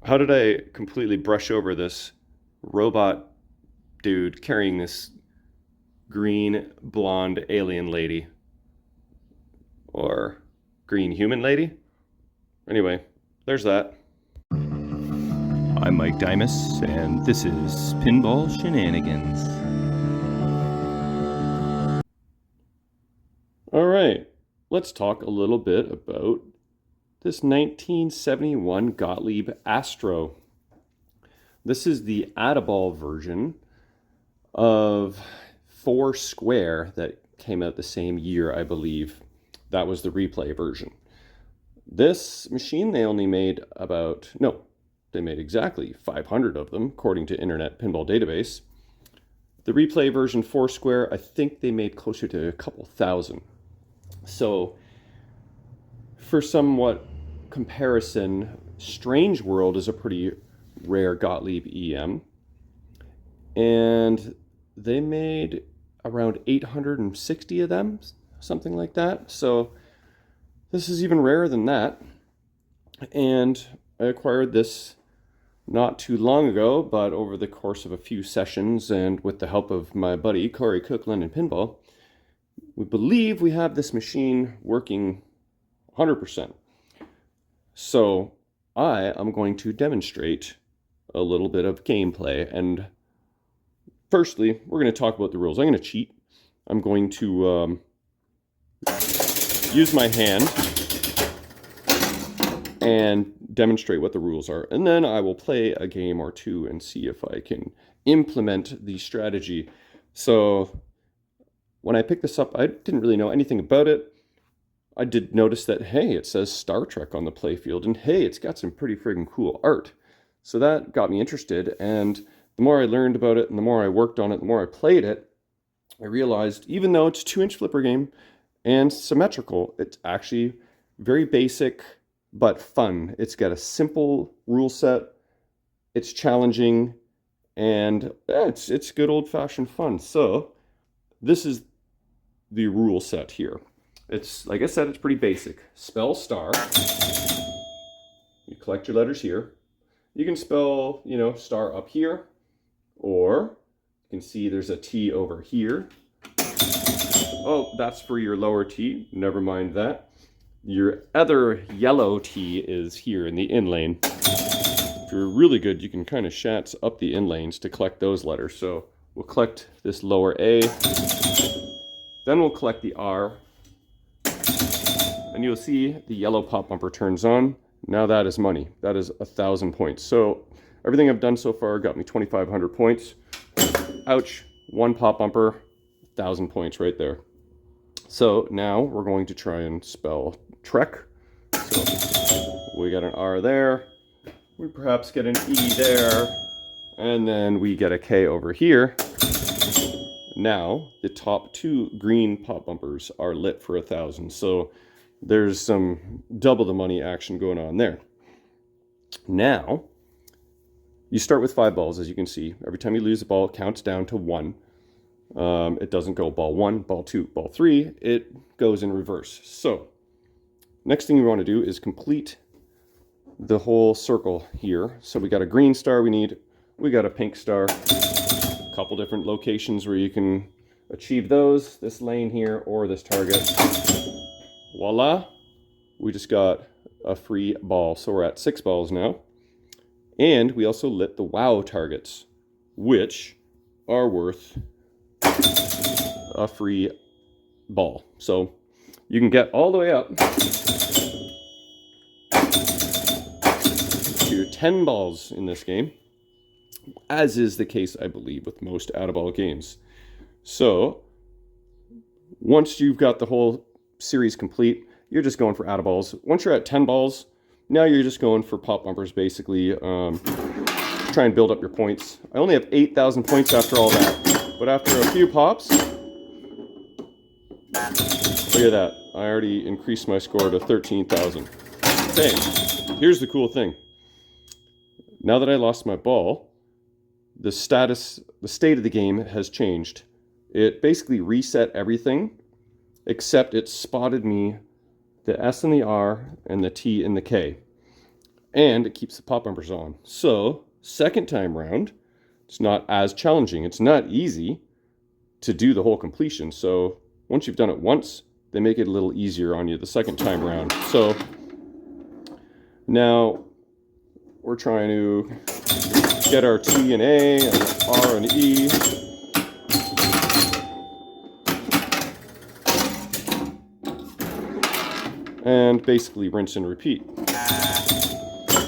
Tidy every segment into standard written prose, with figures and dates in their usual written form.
How did I completely brush over this robot dude carrying this green blonde alien lady? Or green human lady? Anyway, there's that. I'm Mike Dimas, and this is Pinball Shenanigans. Alright, let's talk a little bit about this 1971 Gottlieb Astro. This is the Add-A-Ball version of Four Square that came out the same year, I believe. That was the replay version. This machine, they only made they made exactly 500 of them, according to Internet Pinball Database. The replay version Four Square, I think they made closer to a couple thousand. So, for somewhat comparison, Strange World is a pretty rare Gottlieb EM. And they made around 860 of them, something like that. So this is even rarer than that. And I acquired this not too long ago, but over the course of a few sessions and with the help of my buddy Corey Cook, London Pinball, we believe we have this machine working 100%. So I am going to demonstrate a little bit of gameplay. And firstly, we're going to talk about the rules. I'm going to cheat. I'm going to use my hand and demonstrate what the rules are. And then I will play a game or two and see if I can implement the strategy. So when I picked this up, I didn't really know anything about it. I did notice that, hey, it says Star Trek on the playfield, and hey, it's got some pretty friggin' cool art. So that got me interested, and the more I learned about it and the more I worked on it, the more I played it, I realized even though it's a 2-inch flipper game and symmetrical, it's actually very basic but fun. It's got a simple rule set, it's challenging, and it's good old-fashioned fun. So this is the rule set here. It's, like I said, it's pretty basic. Spell star. You collect your letters here. You can spell, star up here, or you can see there's a T over here. Oh, that's for your lower T. Never mind that. Your other yellow T is here in the in lane. If you're really good, you can kind of shats up the in lanes to collect those letters. So we'll collect this lower A. Then we'll collect the R. And you'll see the yellow pop bumper turns on. Now that is money. That is 1,000 points. So everything I've done so far got me 2,500 points. Ouch, one pop bumper, 1,000 points right there. So now we're going to try and spell Trek. So we got an R there. We perhaps get an E there. And then we get a K over here. Now the top two green pop bumpers are lit for 1,000. So there's some double the money action going on there. Now, you start with 5 balls, as you can see. Every time you lose a ball, it counts down to 1. It doesn't go ball 1, ball 2, ball 3. It goes in reverse. So, next thing we want to do is complete the whole circle here. So we got a green star we got a pink star. A couple different locations where you can achieve those. This lane here or this target. Voila, we just got a free ball. So we're at 6 balls now. And we also lit the wow targets, which are worth a free ball. So you can get all the way up to 10 balls in this game, as is the case, I believe, with most Add-A-Ball games. So once you've got the whole series complete, you're just going for Add-A-Balls. Once you're at 10 balls, now you're just going for pop bumpers, basically. Try and build up your points. I only have 8,000 points after all that, but after a few pops, look at that. I already increased my score to 13,000. Okay, here's the cool thing. Now that I lost my ball, the state of the game has changed. It basically reset everything, except it spotted me the S and the R and the T and the K. and it keeps the pop bumpers on. So, second time round, it's not as challenging. It's not easy to do the whole completion. So, once you've done it once, they make it a little easier on you the second time round. So, now we're trying to get our T and A and R and E. And basically rinse and repeat.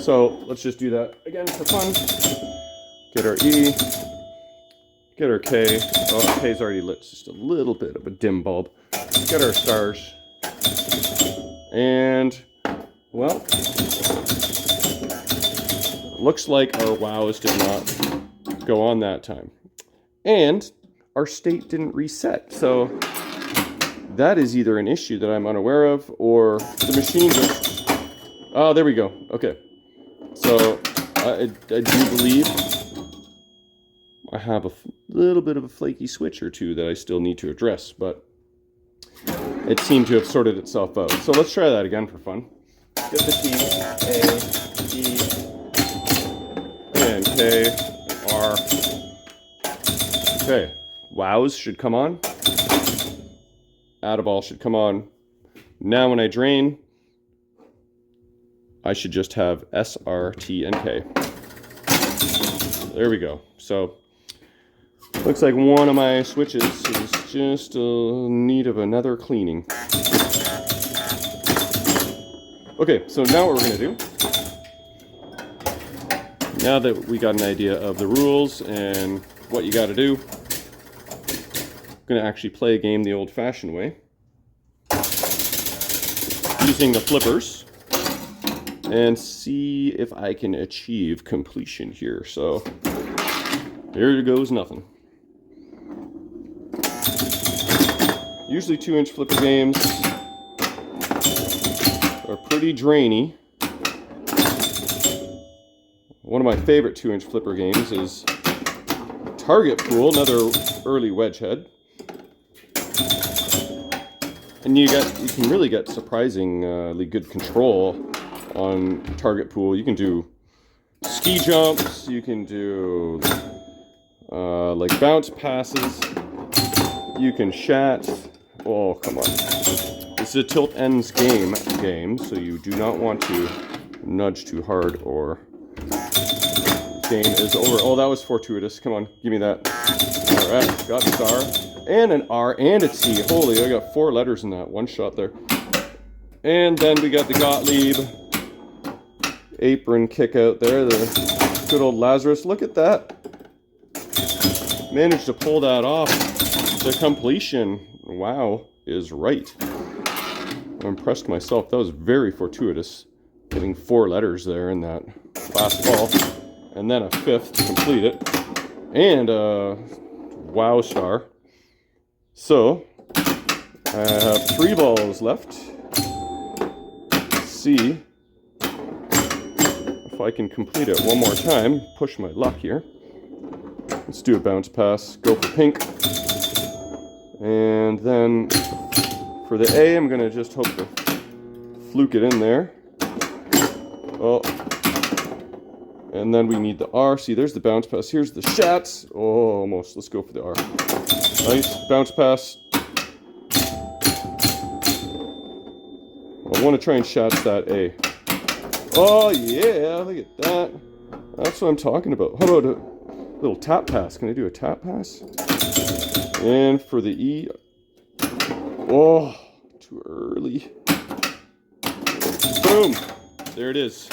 So let's just do that again for fun. Get our E, get our K. Oh, K's already lit, it's just a little bit of a dim bulb. Get our stars. And, well, looks like our wows did not go on that time. And our state didn't reset. So that is either an issue that I'm unaware of, or the machine just... Oh, there we go. Okay. So, I do believe I have a little bit of a flaky switch or two that I still need to address, but it seemed to have sorted itself out. So let's try that again for fun. Get the T, A, E, and K, R. Okay. Wows should come on. Add-a-ball should come on. Now when I drain, I should just have S, R, T, and K. There we go. So, looks like one of my switches is just in need of another cleaning. Okay, so now what we're going to do, now that we got an idea of the rules and what you got to do, I'm going to actually play a game the old-fashioned way, using the flippers, and see if I can achieve completion here. So, here goes nothing. Usually 2-inch flipper games are pretty drainy. One of my favorite 2-inch flipper games is Target Pool, another early wedge head. And you can really get surprisingly good control on Target Pool. You can do ski jumps, you can do like bounce passes, you can shat. Oh, come on. This is a tilt ends game, so you do not want to nudge too hard or game is over. Oh, that was fortuitous. Come on, give me that. Alright, got star. And an R and a T. Holy, I got 4 letters in that one shot there. And then we got the Gottlieb apron kick out there. The good old Lazarus. Look at that. Managed to pull that off to completion. Wow is right. I'm impressed myself. That was very fortuitous. Getting 4 letters there in that last ball. And then a 5th to complete it. And a wow star. So, I have 3 balls left. Let's see if I can complete it one more time. Push my luck here. Let's do a bounce pass. Go for pink. And then for the A, I'm going to just hope to fluke it in there. Oh. And then we need the R. See, there's the bounce pass. Here's the shats. Oh, almost. Let's go for the R. Nice bounce pass. I want to try and shats that A. Oh, yeah. Look at that. That's what I'm talking about. How about a little tap pass? Can I do a tap pass? And for the E. Oh, too early. Boom. There it is.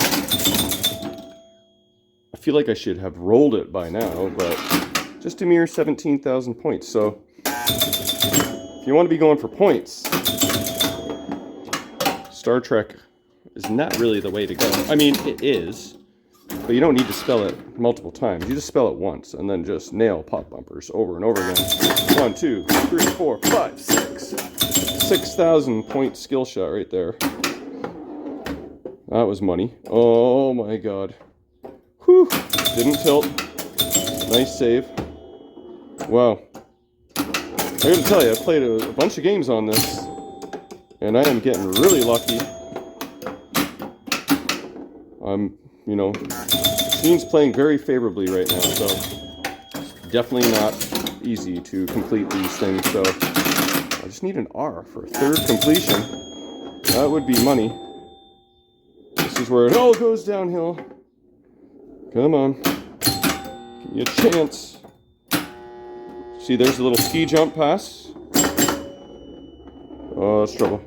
I feel like I should have rolled it by now, but just a mere 17,000 points. So if you want to be going for points, Star Trek is not really the way to go. I mean, it is, but you don't need to spell it multiple times. You just spell it once and then just nail pop bumpers over and over again. 1, 2, 3, 4, 5, 6. 6,000 point skill shot right there. That was money. Oh my god. Whew. Didn't tilt. Nice save. Wow. I gotta tell you, I played a bunch of games on this, and I am getting really lucky. I'm you know, Sheen's playing very favorably right now, so definitely not easy to complete these things. So I just need an R for a third completion. That would be money. This is where it all goes downhill. Come on. Give me a chance. See, there's a little ski jump pass. Oh, that's trouble.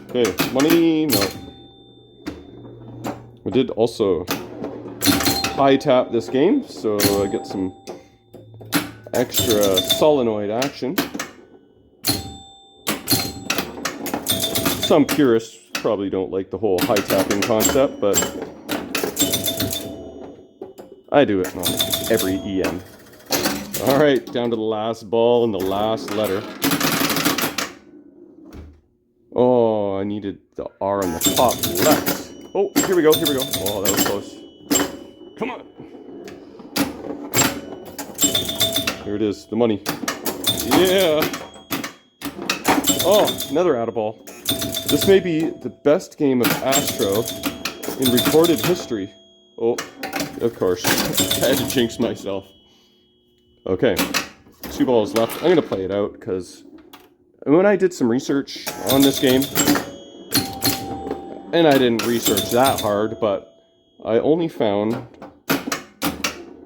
Okay, money, no. I did also high tap this game, so I get some extra solenoid action. Some purists probably don't like the whole high tapping concept, but I do it on every EM. Alright, down to the last ball and the last letter. Oh, I needed the R on the top left. Oh, here we go, here we go. Oh, that was close. Come on. Here it is, the money. Yeah. Oh, another out of ball. This may be the best game of Astro in recorded history. Oh, of course. I had to jinx myself. Okay, 2 balls left. I'm going to play it out because when I did some research on this game, and I didn't research that hard, but I only found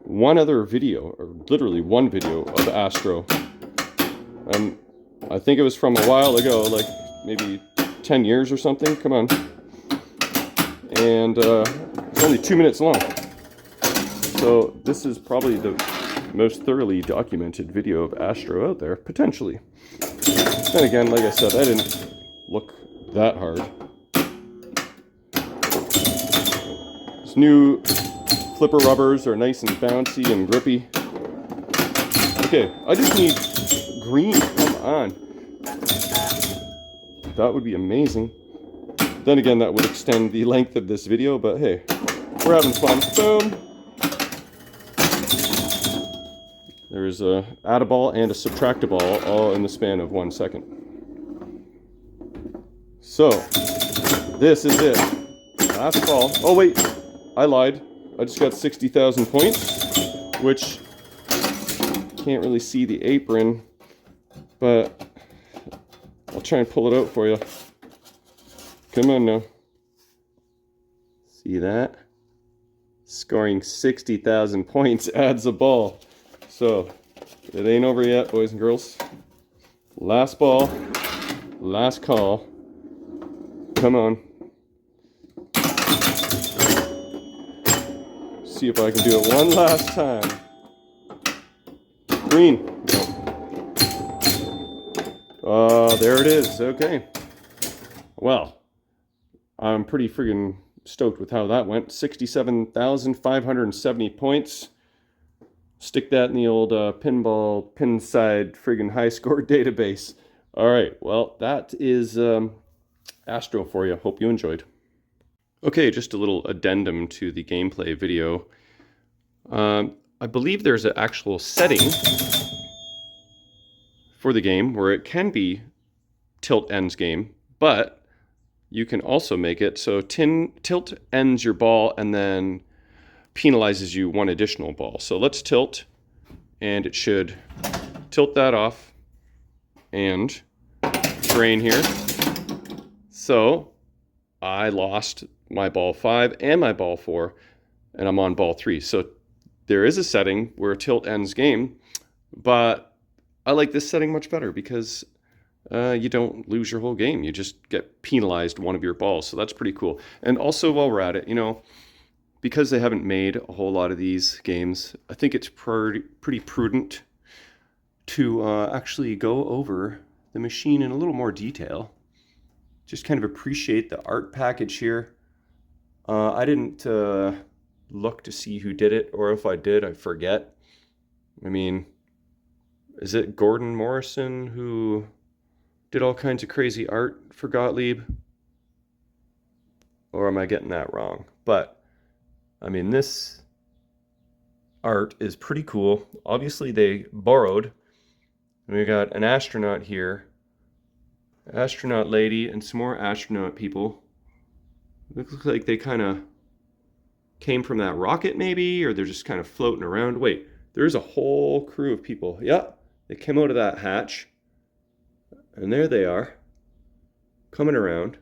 one other video, or literally one video of Astro. And I think it was from a while ago, like maybe 10 years or something. Come on. And it's only 2 minutes long. So this is probably the most thoroughly documented video of Astro out there, potentially. And again, like I said, I didn't look that hard. These new flipper rubbers are nice and bouncy and grippy. Okay, I just need green. Come on. That would be amazing. Then again, that would extend the length of this video, but hey, we're having fun. Boom. There's a add a ball and a subtract a ball all in the span of 1 second. So, this is it. Last ball. Oh wait, I lied. I just got 60,000 points, which can't really see the apron, but I'll try and pull it out for you. Come on now. See that? Scoring 60,000 points adds a ball. So, it ain't over yet, boys and girls. Last ball, last call. Come on. See if I can do it one last time. Green. No. There it is. Okay. Well, I'm pretty friggin' stoked with how that went. 67,570 points. Stick that in the old Pinball Pinside friggin' high score database. All right, well, that is Astro for you. Hope you enjoyed. Okay, just a little addendum to the gameplay video. I believe there's an actual setting for the game where it can be tilt ends game, but you can also make it so tilt ends your ball and then penalizes you 1 additional ball. So let's tilt, and it should tilt that off and drain here. So I lost my ball 5 and my ball 4, and I'm on ball 3. So there is a setting where tilt ends game, but I like this setting much better because you don't lose your whole game. You just get penalized 1 of your balls. So that's pretty cool. And also, while we're at it, you know, because they haven't made a whole lot of these games, I think it's pretty prudent to actually go over the machine in a little more detail. Just kind of appreciate the art package here. I didn't look to see who did it, or if I did, I forget. I mean, is it Gordon Morrison who did all kinds of crazy art for Gottlieb? Or am I getting that wrong? But I mean, this art is pretty cool. Obviously, they borrowed. We got an astronaut here, astronaut lady, and some more astronaut people. Looks like they kind of came from that rocket maybe, or they're just kind of floating around. Wait, there's a whole crew of people. Yeah, they came out of that hatch. And there they are, coming around.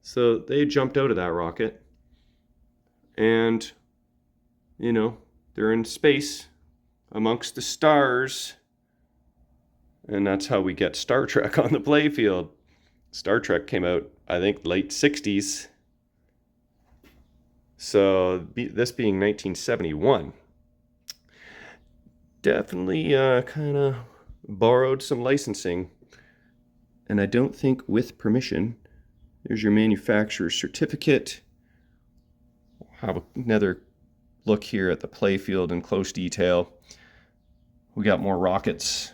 So they jumped out of that rocket. And, you know, they're in space amongst the stars. And that's how we get Star Trek on the playfield. Star Trek came out, I think, late 60s. So this being 1971. Definitely kind of borrowed some licensing. And I don't think with permission. There's your manufacturer's certificate. We'll have another look here at the playfield in close detail. We got more rockets.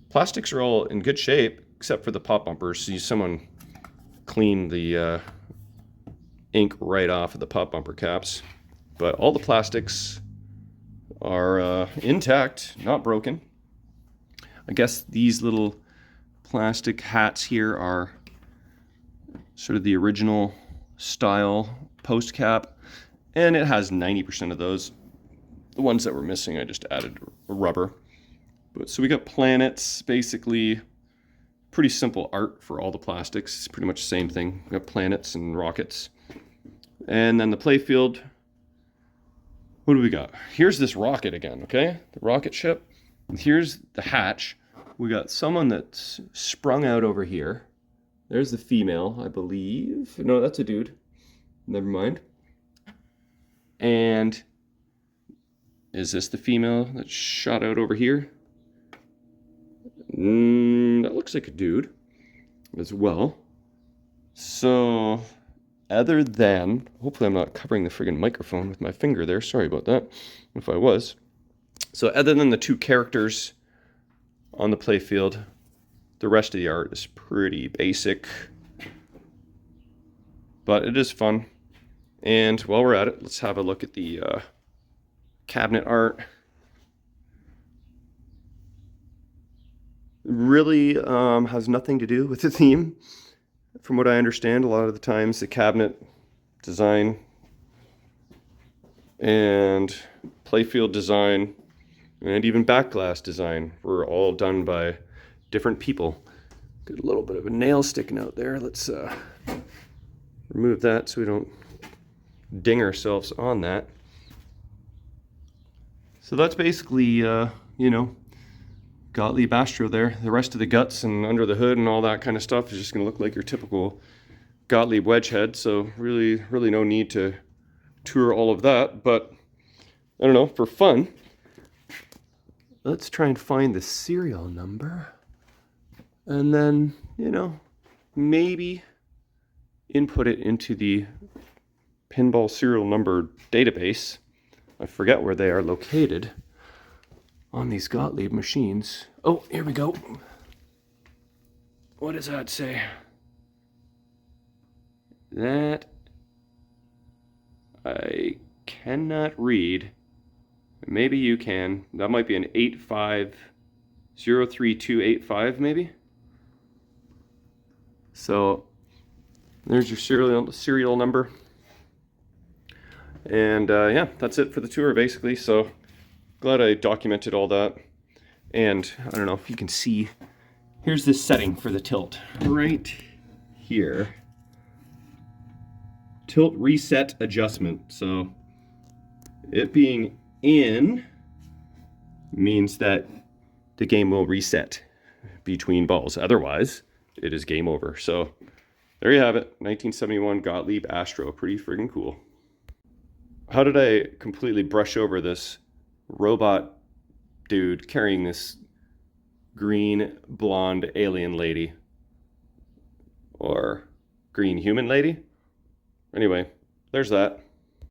Plastics are all in good shape, except for the pop bumpers. See, someone cleaned the ink right off of the pop bumper caps. But all the plastics are intact, not broken. I guess these little plastic hats here are sort of the original style post cap, and it has 90% of those. The ones that were missing, I just added rubber. But so we got planets, basically pretty simple art for all the plastics. It's pretty much the same thing. We got planets and rockets. And then the playfield, what do we got? Here's this rocket again, okay? The rocket ship. And here's the hatch. We got someone that's sprung out over here. There's the female, I believe. No, that's a dude. Never mind. And is this the female that shot out over here? That looks like a dude as well. So, other than, hopefully I'm not covering the friggin' microphone with my finger there. Sorry about that, if I was. So other than the two characters on the playfield, the rest of the art is pretty basic. But it is fun. And while we're at it, let's have a look at the cabinet art. Really has nothing to do with the theme. From what I understand, a lot of the times the cabinet design and playfield design and even back glass design were all done by different people. Got a little bit of a nail sticking out there. Let's remove that so we don't ding ourselves on that. So that's basically, you know, Gottlieb Astro there. The rest of the guts and under the hood and all that kind of stuff is just going to look like your typical Gottlieb wedge head. So really no need to tour all of that. But I don't know, for fun, let's try and find the serial number. And then, you know, maybe input it into the pinball serial number database. I forget where they are located on these Gottlieb machines. Oh, here we go. What does that say? That I cannot read. Maybe you can. That might be an 8503285 maybe. So there's your serial number. And yeah, that's it for the tour basically. So glad I documented all that. And I don't know if you can see, here's this setting for the tilt right here. Tilt reset adjustment. So it being in means that the game will reset between balls. Otherwise, it is game over. So there you have it. 1971 Gottlieb Astro. Pretty friggin' cool. How did I completely brush over this robot dude carrying this green blonde alien lady? Or green human lady? Anyway, there's that.